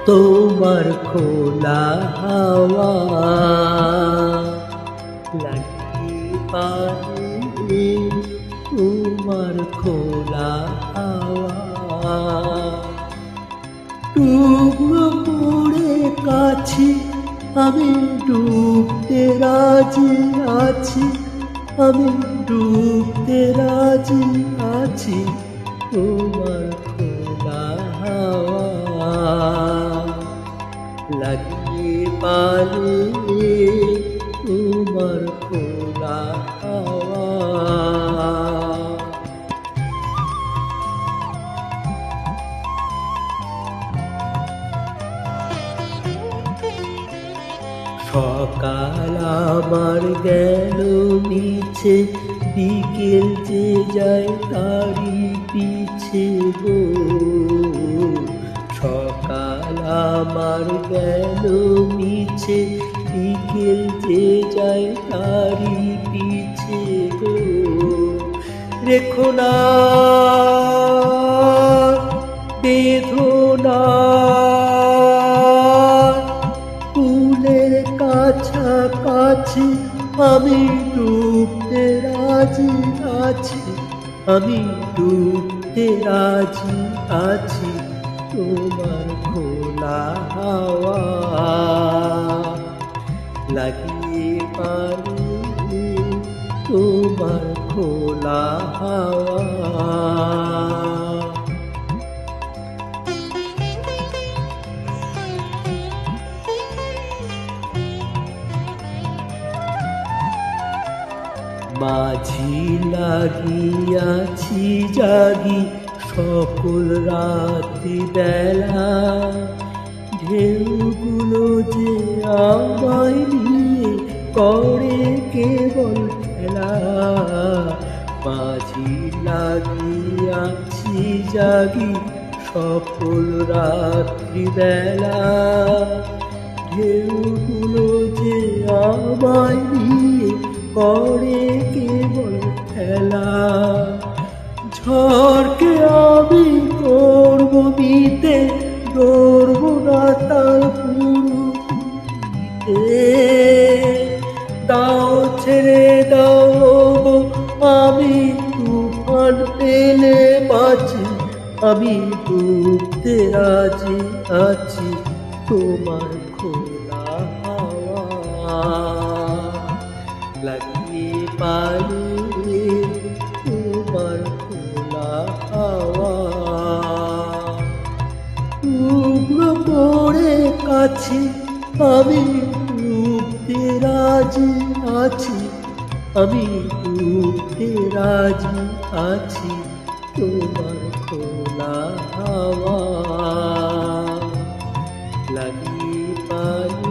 তোমার খোলা হাওয়া লাগিয়ে পারে তোমার খোলা হাওয়া ডুবো পড়ে কাছে আমি ডুবতে রাজি আছি আমি ডুবতে রাজি আছি তোমার খোলা হাওয়া লাগিয়ে পারে তোমার খোলা হাওয়া সকাল আমার গেল মিছে বিকেল যে যায় তারি পিছে গো সকাল আমার গেল মিছে বিকেল যে যায় তারি পিছে গো রেখো না বেঁধো না ফুলের কাছাকাছি আমি ডুবতে রাজি আছি আমি ডুবতে রাজি আছি তোমার খোলা হাওয়া লাগিয়ে পারে তোমার খোলা হাওয়া মাঝি লাগিয়াছি জাগি সকল রাত্রি বেলা ঢেউগুলো যে আমায় নিয়ে করে কেবল খেলা মাঝি লাগিয়াছি জাগি সকল রাত্রি বেলা ঢেউগুলো যে আমায় নিয়ে করে কেবল খেলা ঝড়কে আমি করব মিতে ধরব না তার পুরুতে দাও ছেড়ে দাও আমি তুফান পেলে বাঁচি আমি ডুবতে রাজি আছি তোমার খোলা হাওয়া লাগিয়ে পারে তোমার খোলা হাওয়া টুকরো পড়ে কাছে আমি ডুবতে রাজি আছি আমি ডুবতে রাজি আছি তোমার খোলা হাওয়া লাগিয়ে পারে